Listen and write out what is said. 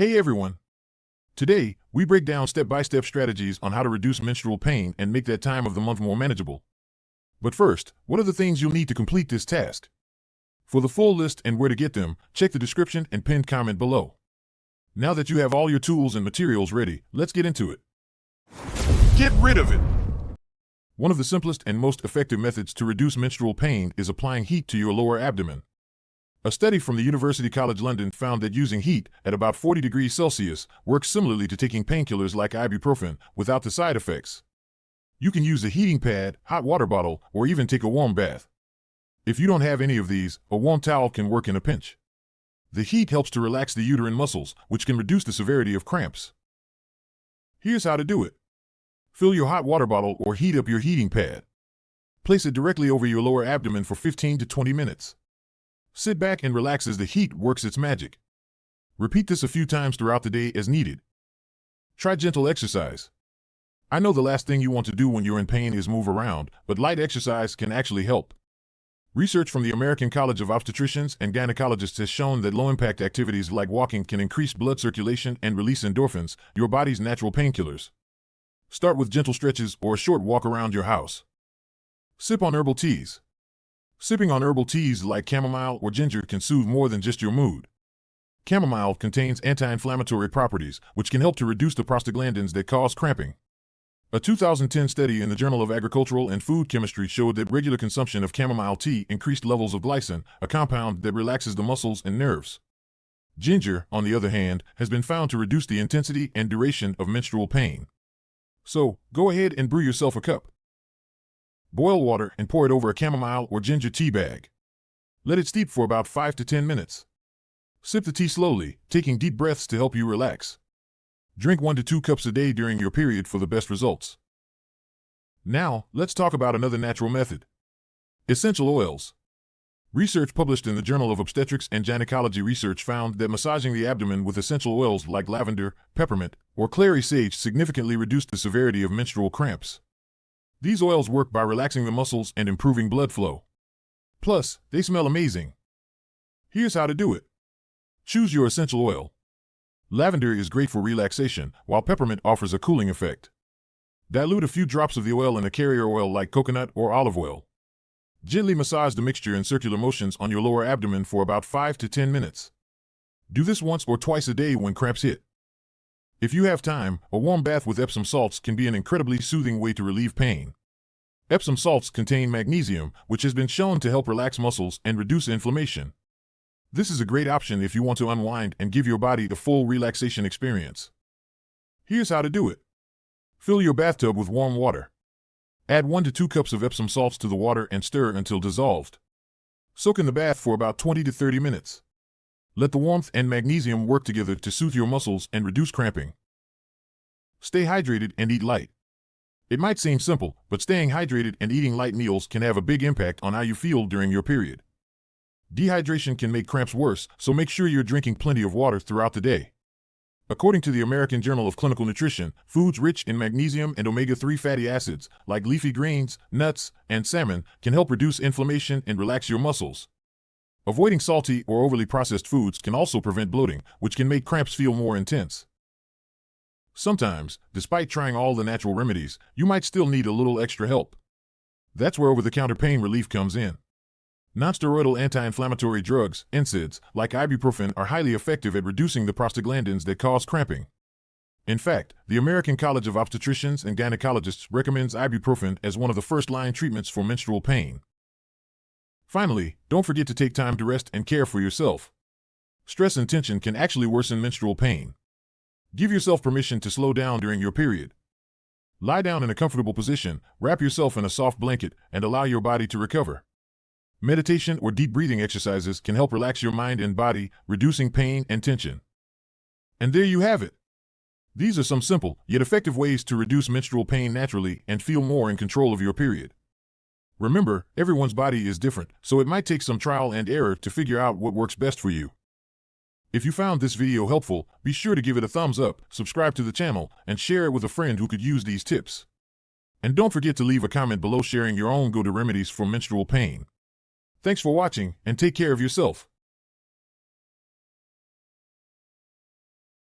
Hey everyone! Today, we break down step-by-step strategies on how to reduce menstrual pain and make that time of the month more manageable. But first, what are the things you'll need to complete this task? For the full list and where to get them, check the description and pinned comment below. Now that you have all your tools and materials ready, let's get into it. Get rid of it! One of the simplest and most effective methods to reduce menstrual pain is applying heat to your lower abdomen. A study from the University College London found that using heat at about 40 degrees Celsius works similarly to taking painkillers like ibuprofen without the side effects. You can use a heating pad, hot water bottle, or even take a warm bath. If you don't have any of these, a warm towel can work in a pinch. The heat helps to relax the uterine muscles, which can reduce the severity of cramps. Here's how to do it. Fill your hot water bottle or heat up your heating pad. Place it directly over your lower abdomen for 15 to 20 minutes. Sit back and relax as the heat works its magic. Repeat this a few times throughout the day as needed. Try gentle exercise. I know the last thing you want to do when you're in pain is move around, but light exercise can actually help. Research from the American College of Obstetricians and Gynecologists has shown that low-impact activities like walking can increase blood circulation and release endorphins, your body's natural painkillers. Start with gentle stretches or a short walk around your house. Sip on herbal teas. Sipping on herbal teas like chamomile or ginger can soothe more than just your mood. Chamomile contains anti-inflammatory properties, which can help to reduce the prostaglandins that cause cramping. A 2010 study in the Journal of Agricultural and Food Chemistry showed that regular consumption of chamomile tea increased levels of glycin, a compound that relaxes the muscles and nerves. Ginger, on the other hand, has been found to reduce the intensity and duration of menstrual pain. So, go ahead and brew yourself a cup. Boil water and pour it over a chamomile or ginger tea bag. Let it steep for about 5 to 10 minutes. Sip the tea slowly, taking deep breaths to help you relax. Drink 1 to 2 cups a day during your period for the best results. Now, let's talk about another natural method. Essential oils. Research published in the Journal of Obstetrics and Gynecology Research found that massaging the abdomen with essential oils like lavender, peppermint, or clary sage significantly reduced the severity of menstrual cramps. These oils work by relaxing the muscles and improving blood flow. Plus, they smell amazing. Here's how to do it. Choose your essential oil. Lavender is great for relaxation, while peppermint offers a cooling effect. Dilute a few drops of the oil in a carrier oil like coconut or olive oil. Gently massage the mixture in circular motions on your lower abdomen for about 5 to 10 minutes. Do this once or twice a day when cramps hit. If you have time, a warm bath with Epsom salts can be an incredibly soothing way to relieve pain. Epsom salts contain magnesium, which has been shown to help relax muscles and reduce inflammation. This is a great option if you want to unwind and give your body the full relaxation experience. Here's how to do it. Fill your bathtub with warm water. Add 1 to 2 cups of Epsom salts to the water and stir until dissolved. Soak in the bath for about 20 to 30 minutes. Let the warmth and magnesium work together to soothe your muscles and reduce cramping. Stay hydrated and eat light. It might seem simple, but staying hydrated and eating light meals can have a big impact on how you feel during your period. Dehydration can make cramps worse, so make sure you're drinking plenty of water throughout the day. According to the American Journal of Clinical Nutrition, foods rich in magnesium and omega-3 fatty acids, like leafy greens, nuts, and salmon, can help reduce inflammation and relax your muscles. Avoiding salty or overly processed foods can also prevent bloating, which can make cramps feel more intense. Sometimes, despite trying all the natural remedies, you might still need a little extra help. That's where over-the-counter pain relief comes in. Nonsteroidal anti-inflammatory drugs, NSAIDs, like ibuprofen are highly effective at reducing the prostaglandins that cause cramping. In fact, the American College of Obstetricians and Gynecologists recommends ibuprofen as one of the first-line treatments for menstrual pain. Finally, don't forget to take time to rest and care for yourself. Stress and tension can actually worsen menstrual pain. Give yourself permission to slow down during your period. Lie down in a comfortable position, wrap yourself in a soft blanket, and allow your body to recover. Meditation or deep breathing exercises can help relax your mind and body, reducing pain and tension. And there you have it. These are some simple, yet effective ways to reduce menstrual pain naturally and feel more in control of your period. Remember, everyone's body is different, so it might take some trial and error to figure out what works best for you. If you found this video helpful, be sure to give it a thumbs up, subscribe to the channel, and share it with a friend who could use these tips. And don't forget to leave a comment below sharing your own go-to remedies for menstrual pain. Thanks for watching, and take care of yourself.